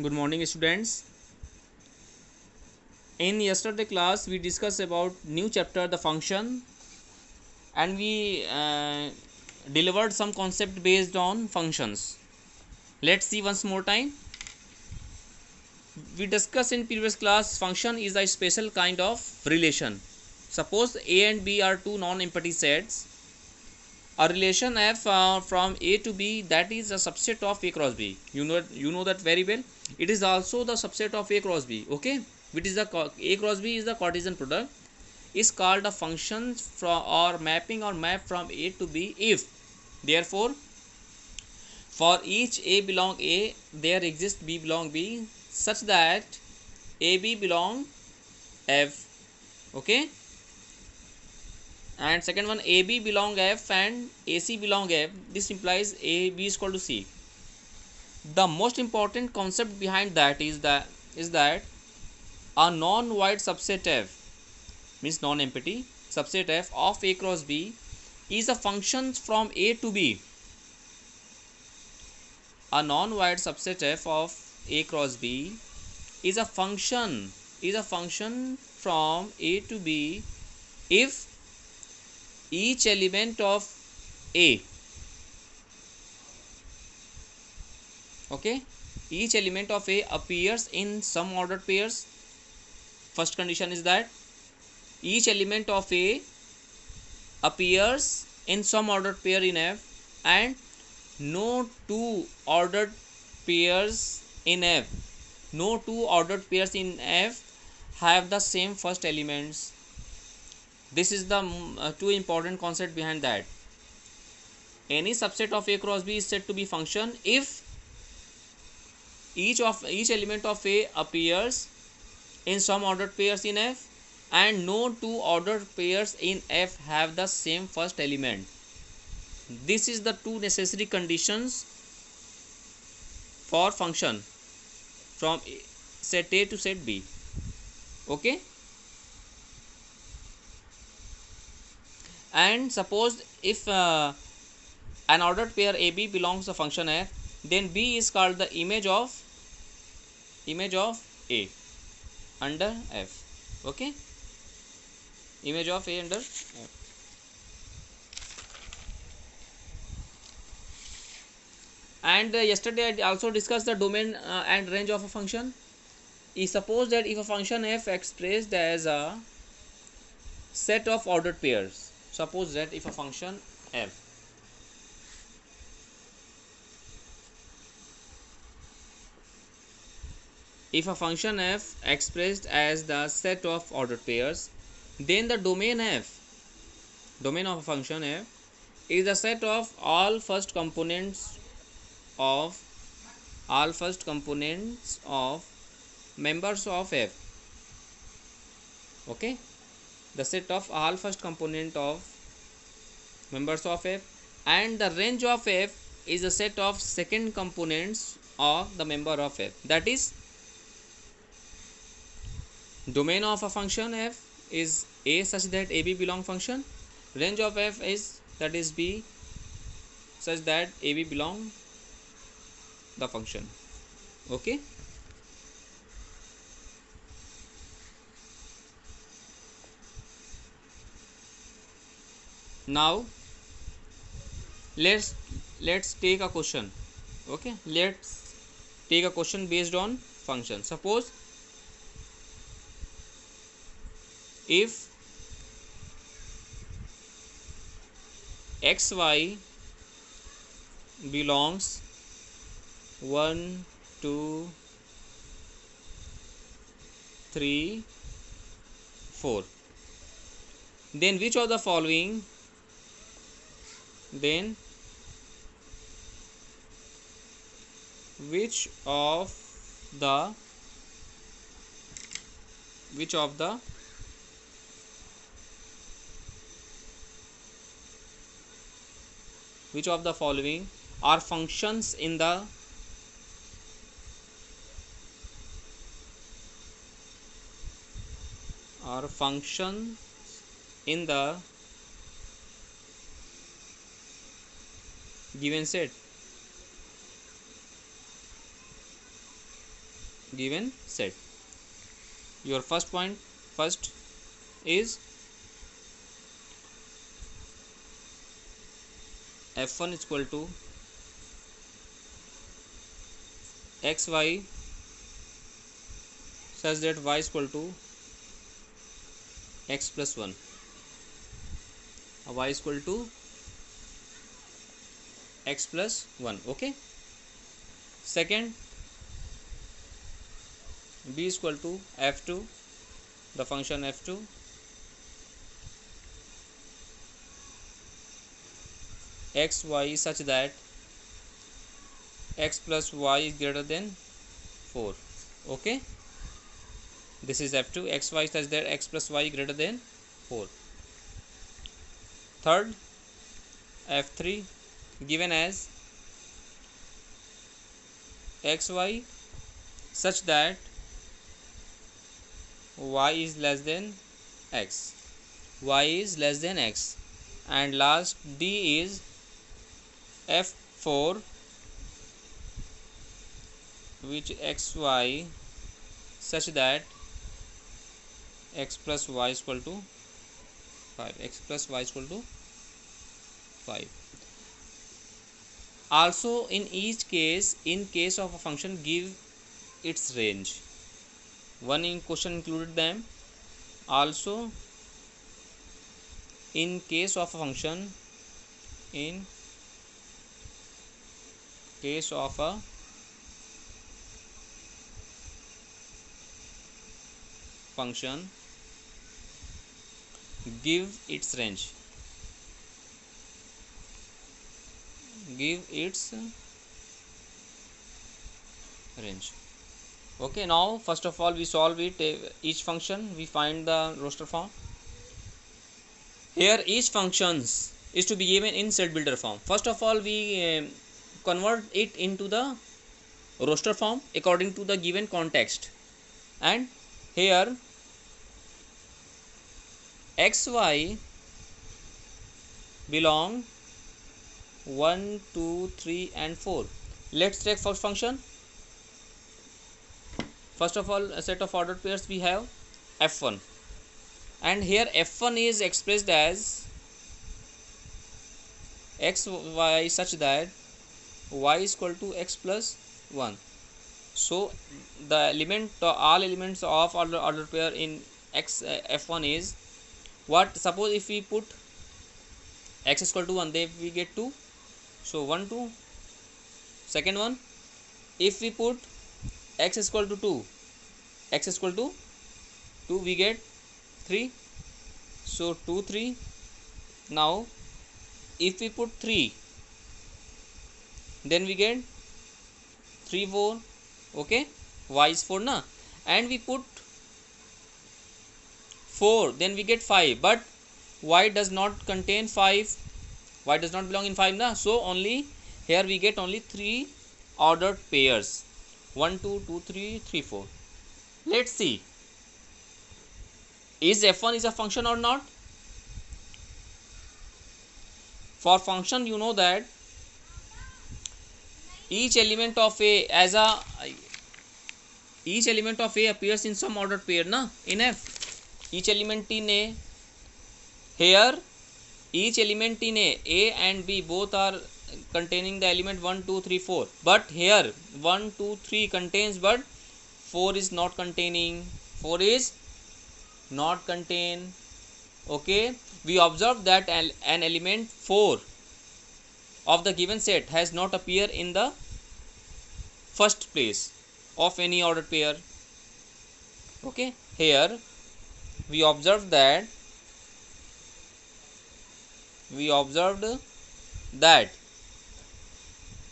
Good morning, students. In yesterday class, we discussed about new chapter, the function, and we delivered some concept based on functions. Let's see once more time. We discussed in previous class, function is a special kind of relation. Suppose A and B are two non-empty sets. A relation f from A to B, that is a subset of A cross B. You know that very well. It is also the subset of A cross B. Okay, which is the A cross B is the Cartesian product. Is called a function from or mapping or map from A to B if therefore for each A belong A there exists B belong B such that AB belong F. Okay, and second one, AB belong F and AC belong F. This implies AB is equal to C. The most important concept behind that is that a non-void subset F, means non-empty subset F of A cross B is a function from A to B. A non-void subset F of A cross B is a function from A to B if each element of A, okay, each element of A appears in some ordered pairs. First condition is that each element of A appears in some ordered pair in F and no two ordered pairs in F, no two ordered pairs in F have the same first elements. This is the two important concept behind that. Any subset of A cross B is said to be function if each element of A appears in some ordered pairs in F and no two ordered pairs in F have the same first element. This is the two necessary conditions for function from set A to set B. Okay, and suppose if an ordered pair AB belongs to function F, then B is called the image of A under F. Okay, image of A under F. And yesterday I also discussed the domain and range of a function. Suppose that if a function F expressed as a set of ordered pairs, suppose that if a function F expressed as the set of ordered pairs, then the domain of a function F is the set of all first components of members of F. Okay, the set of all first component of members of F, and the range of F is a set of second components of the member of F. That is, domain of a function F is A such that AB belong function. Range of F is, that is, B such that AB belong the function. Okay, now let's take a question. Okay, let's take a question based on function. Suppose if xy belongs 1 2 3 4, then which of the following then which of the following are functions in the given set? given set. Your first is f1 is equal to xy such that y is equal to x plus 1, y is equal to x plus 1. Okay. Second, b is equal to f2, the function f2 x y such that x plus y is greater than 4. Okay, this is f2 x y such that x plus y greater than 4. Third, f3 given as xy such that y is less than x, and last d is f4 which xy such that x plus y is equal to 5. Also, in each case, in case of a function, give its range. One in question included them. Also, in case of a function, give its range. Okay, now first of all we solve it, each function we find the roster form. Here each functions is to be given in set builder form. First of all we convert it into the roster form according to the given context, and here xy belong 1, 2, 3 and 4. Let's take first function. First of all, a set of ordered pairs we have f1, and here f1 is expressed as xy such that y is equal to x plus 1. So the all elements of ordered pair in f1 is what? Suppose if we put x is equal to 1, then we get 2. So 1, 2. Second one, if we put x is equal to 2, we get 3. So 2, 3. Now if we put 3, then we get 3, 4. Okay, y is 4 na, and we put 4, then we get 5, but y does not contain 5, y does not belong in 5 na, so only here we get only 3 ordered pairs, 1, 2, 2, 3, 3, 4. Let's see, is f1 is a function or not? For function, you know that each element of a appears in some ordered pair na, in f. Each element in a, here each element in a and b both are containing the element 1, 2, 3, 4, but here 1, 2, 3 contains, but 4 is not containing, okay. We observe that an element 4 of the given set has not appeared in the first place of any ordered pair. Okay, here we observed that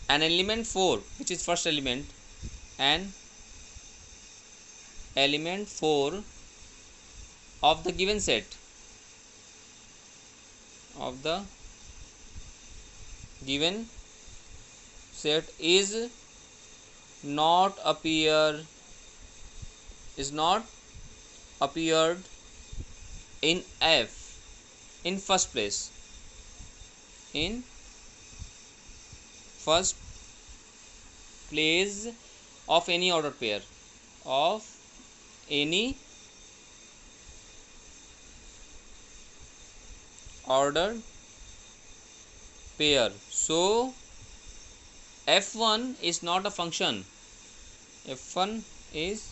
an element 4, which is first element, an element 4 of the given set is not appeared in f in first place, of any ordered pair. of any ordered pair. So f1 is not a function. F1 is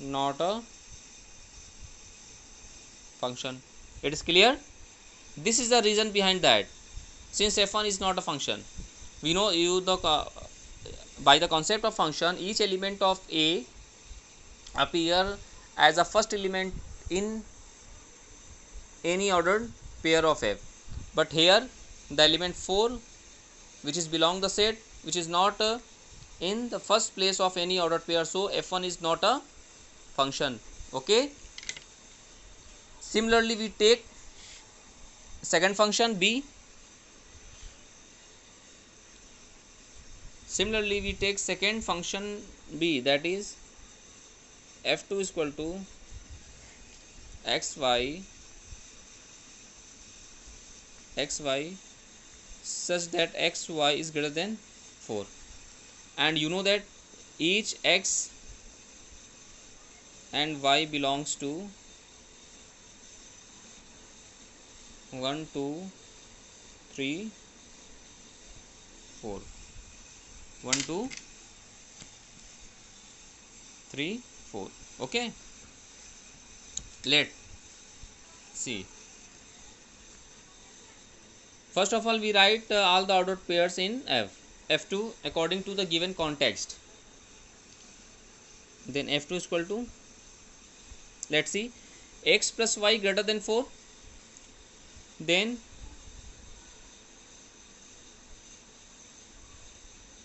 not a function. It is clear? This is the reason behind that. Since f1 is not a function, we know by the concept of function, each element of A appear as a first element in any ordered pair of F. But here the element 4, which is belong the set, which is not in the first place of any ordered pair, so f1 is not a function. Okay. Similarly, we take second function B. Similarly, we take second function B, that is f2 is equal to xy such that xy is greater than 4, and you know that each x and y belongs to 1 2 3 4, 1 2 3 4. Okay, let's see. First of all, we write all the ordered pairs in f2 according to the given context. Then f2 is equal to, let's see, x plus y greater than 4, then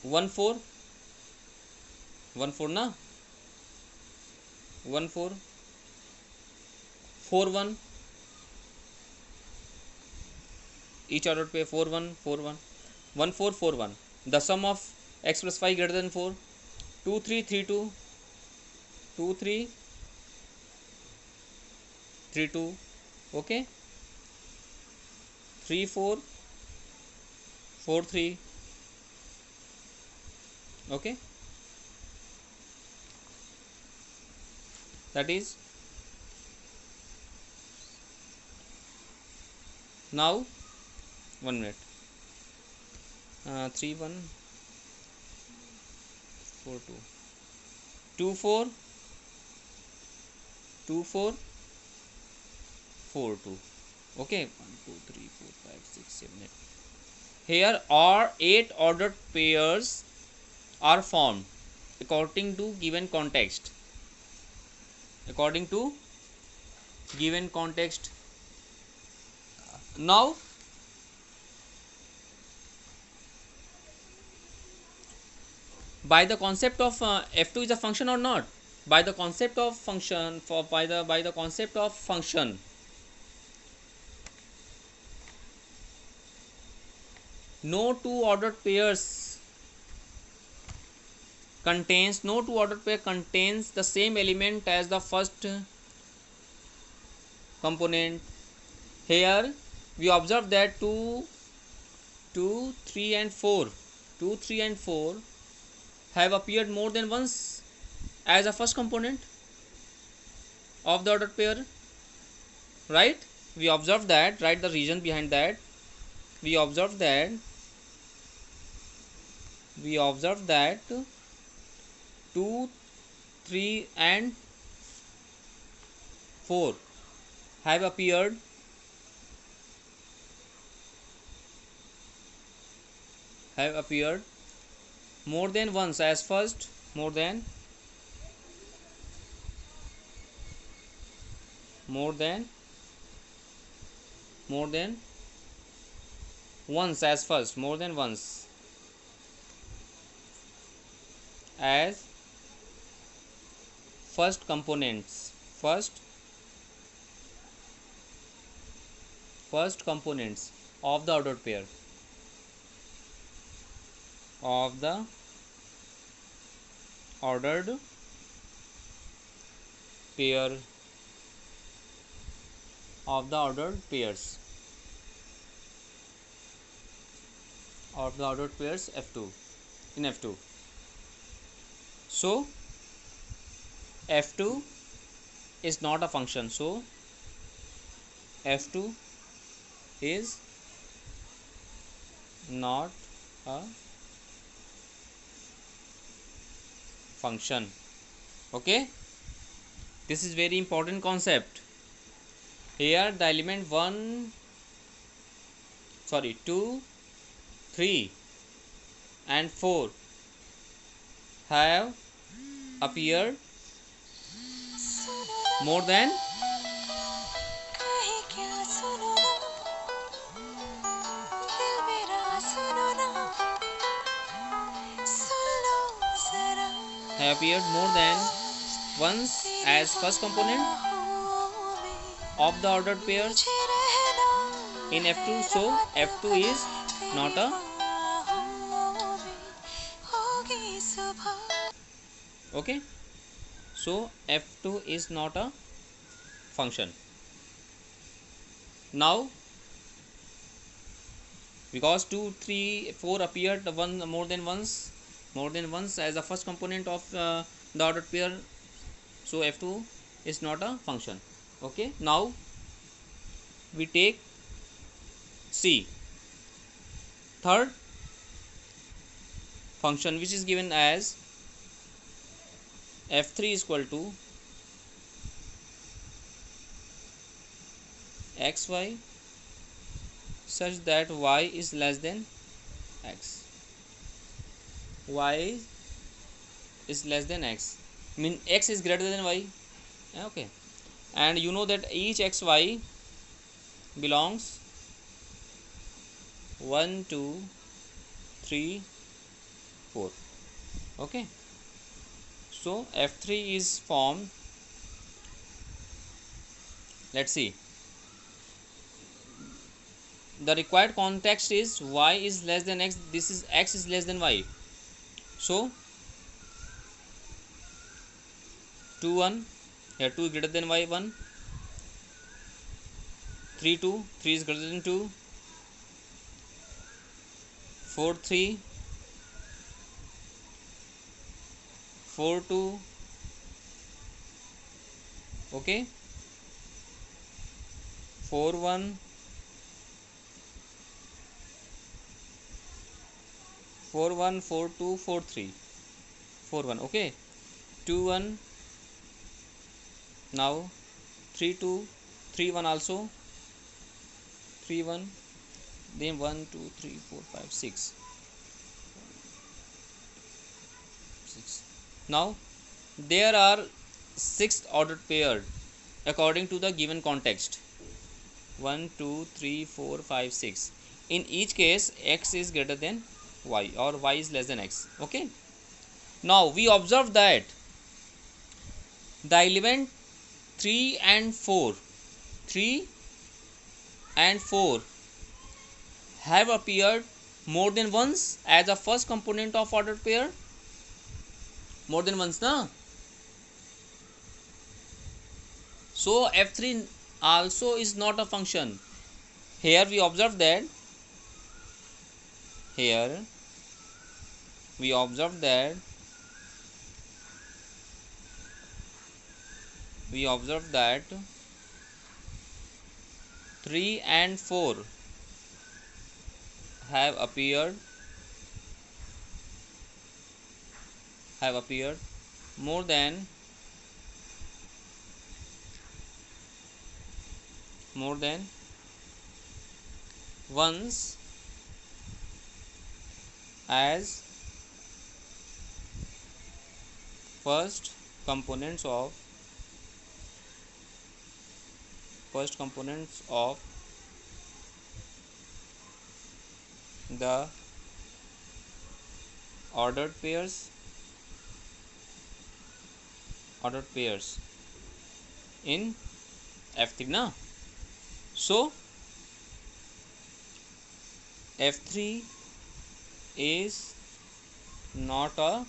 1 4 na 1 4 4 1, each ordered pair 4 1 4 1 1 4 4 1. The sum of x plus y greater than 4, 2 3 3 2 2 3 3 2. Okay, 3 4 4 3. Okay, that is, now 1 minute, 3 1 4 2 2 4 2 4 4 2. Okay, 1 2 3 4 5 6 7 8. Here are 8 ordered pairs are formed according to given context. According to given context. Now by the concept of f2 is a function or not, by the concept of function, by the concept of function, no two ordered pair contains the same element as the first component. Here we observe that 2 3 and 4 have appeared more than once as a first component of the ordered pair, right? We observe that, write the reason behind that. We observe that 2 3 and 4 have appeared more than once as first, more than once as first, more than once as first components, first components of the ordered pair, of the ordered pair, of the ordered pairs, f2, in f2. So f2 is not a function, so f2 is not a function. Okay, this is very important concept. Here the element 2, 3 and 4 have appeared more than once as first component of the ordered pairs in f2, so f2 is not a okay, so f2 is not a function. Now because 2, 3, 4 appeared more than once as the first component of the ordered pair, so f2 is not a function. Okay, now we take C, third function, which is given as f3 is equal to xy such that y is less than x. Y is less than x, mean x is greater than y. Okay, and you know that each xy belongs 1, 2, 3, 4. Okay, so f3 is formed. Let's see, the required context is y is less than x, this is x is less than y, so 2, 1, here 2 is greater than y, 1, 3, 2, 3 is greater than 2, 4, 3, 4, 2, okay, 4, 1, 4, 1, 4, 2, 4, 3, 4, 1, okay, 2, 1, now 3, 2, 3, 1 also, 3, 1, then 1, 2, 3, 4, 5, 6. Now there are 6 ordered pair according to the given context, 1, 2, 3, 4, 5, 6. In each case x is greater than y or y is less than x. Okay, now we observe that the element 3 and 4 have appeared more than once as a first component of ordered pair, more than once, na? So f3 also is not a function. Here we observe that we observe that 3 and 4 have appeared more than once as first components of the ordered pairs in f3, na? So f3 is not a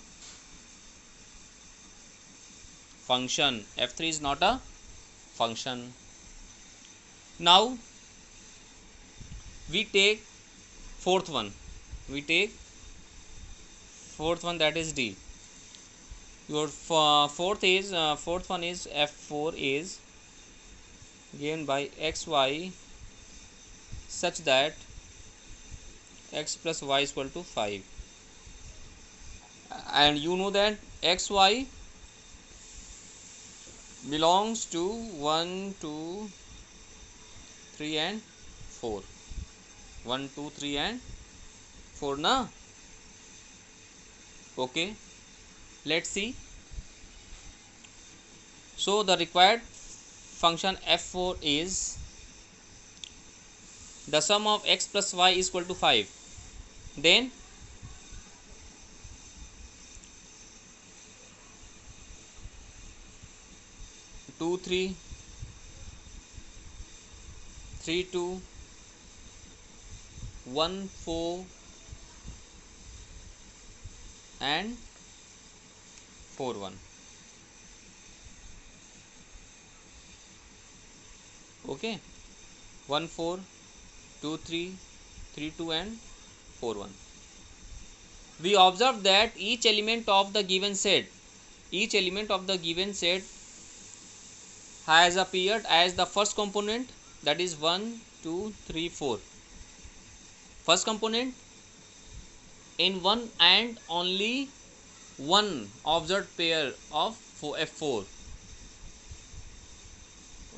function. f3 is not a function. Now we take fourth one, that is D. Your fourth one is f4 is given by xy such that x plus y is equal to 5, and you know that xy belongs to 1 2 3 and 4, 1 2 3 and 4 na. Okay, let's see. So the required function f4 is the sum of x plus y is equal to 5. Then two three 3 2 1 4 and 4 1. Okay, 1 4 2 3 3 2 and 4 1. We observe that each element of the given set has appeared as the first component, that is 1 2 3 4. First component in one and only one observed pair of f4.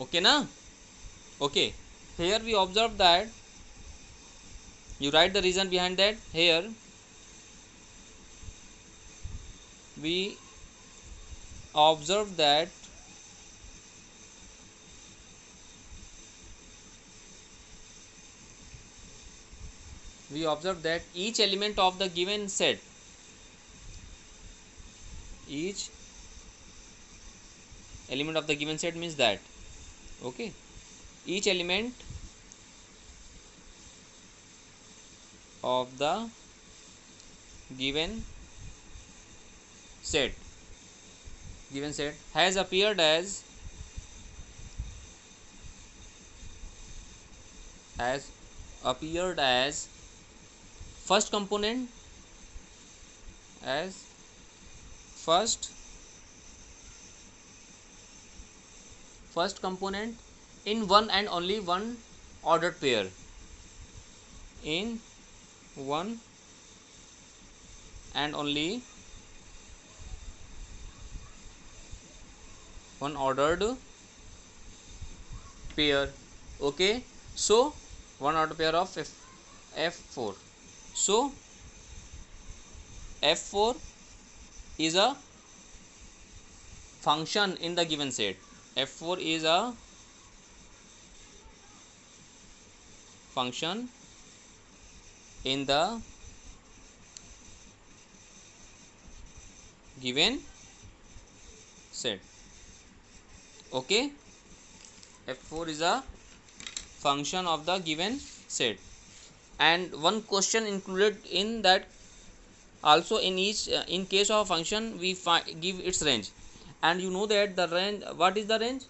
Okay na? Okay, here we observe that, you write the reason behind that. Here we observe that each element of the given set, each element of the given set means that, okay, each element of the given set has appeared as first component, as first component in one and only one ordered pair, in one and only one ordered pair. Okay, so one ordered pair of f4. So f4 is a function in the given set. f4 is a function in the given set. Okay, f4 is a function of the given set, and one question included in that also, in each in case of a function we give its range, and you know that the range, what is the range,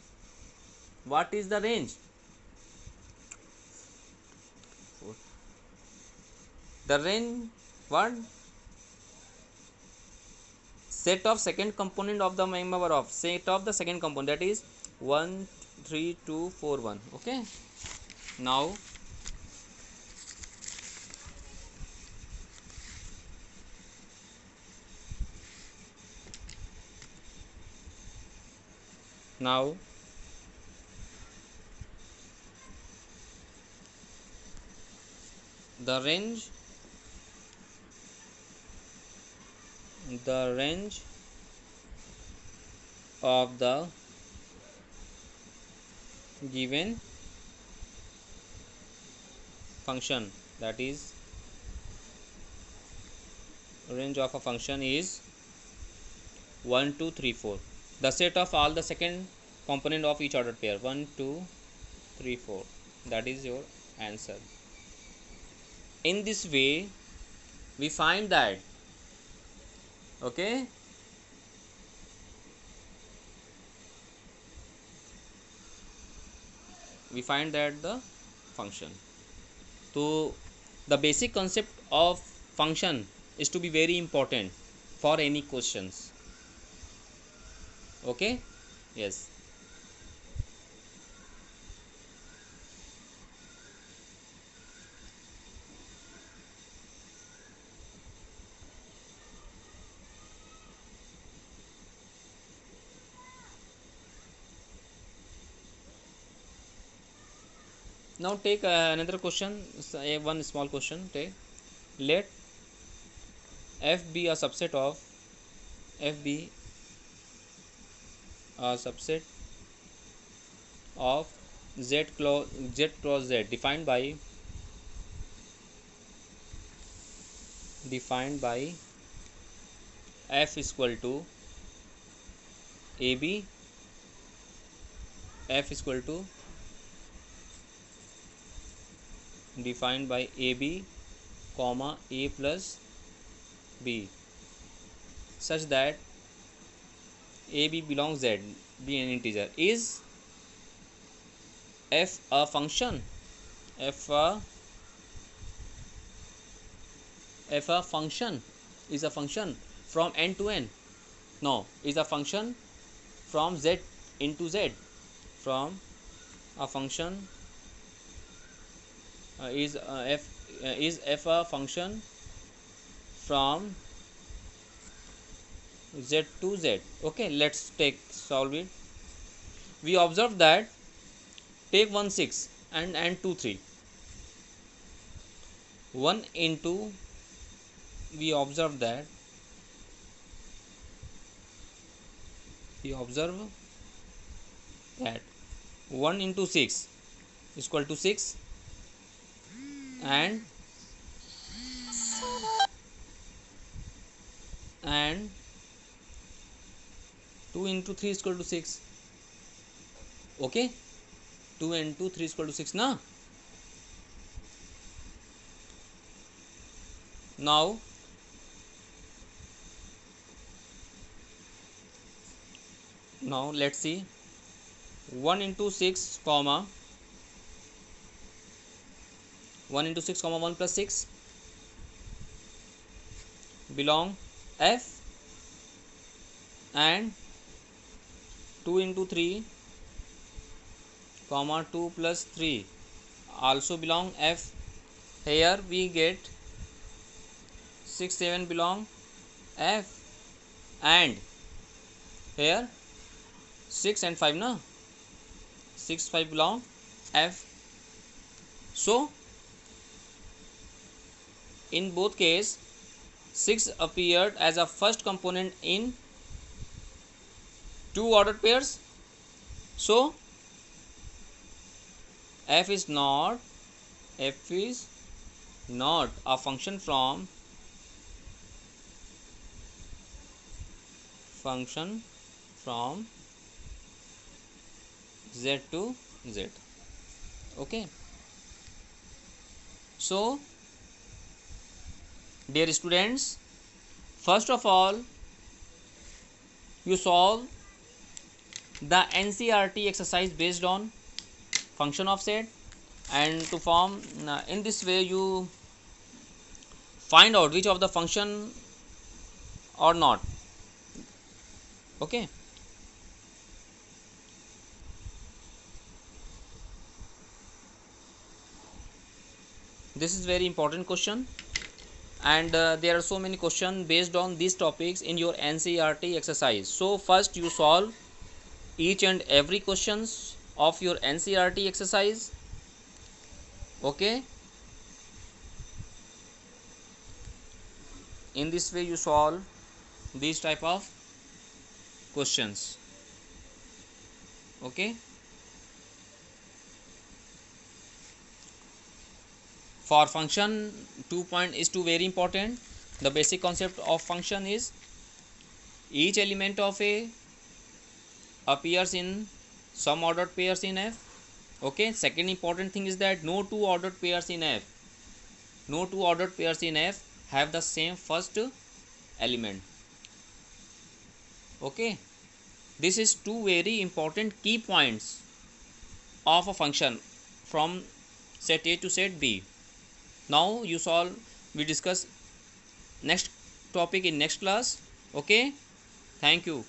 the range, what, set of second component of the member of set of the second component, that is 1 3 2 4 1. Okay, now the range of the given function, that is range of a function is 1 2 3 4, the set of all the second component of each ordered pair, 1 2 3 4. That is your answer. In this way we find that, okay, we find that the function. So the basic concept of function is to be very important for any questions. Okay, yes. Now take another question, one small question. Take, let f be a subset of f be a subset of z cross z defined by f is equal to ab, f is equal to defined by ab comma a plus b, such that ab belongs z, be an integer. Is f a function? f a f a function is a function from n to n? No, is a function from z into z, from a function is f a function from z to z. Okay, let's take solve it. We observe that, take 1 6 and 2 3, 1 into, we observe that, we observe that 1 into 6 is equal to 6, and and 2 into 3 is equal to 6. Okay, 2 into 3 is equal to 6 now. Now let's see, 1 into 6 comma 1 into 6 comma 1 plus 6 belong f, and 2 into 3 comma 2 plus 3 also belong f. Here we get 6 7 belong f, and here 6 and 5 na, 6 5 belong f. So in both case 6 appeared as a first component in two ordered pairs. So f is not a function from z to z. Okay, so dear students, first of all you solve the NCERT exercise based on function of set, and to form in this way you find out which of the function or not. Okay, this is very important question, and there are so many questions based on these topics in your NCERT exercise. So first you solve each and every questions of your NCERT exercise. Okay, in this way you solve these type of questions. Okay, for function 2 point is 2 very important. The basic concept of function is each element of a appears in some ordered pairs in f. Okay, second important thing is that no two ordered pairs in f have the same first element. Okay, this is two very important key points of a function from set A to set B. Now you solve, we discuss next topic in next class. Okay, thank you.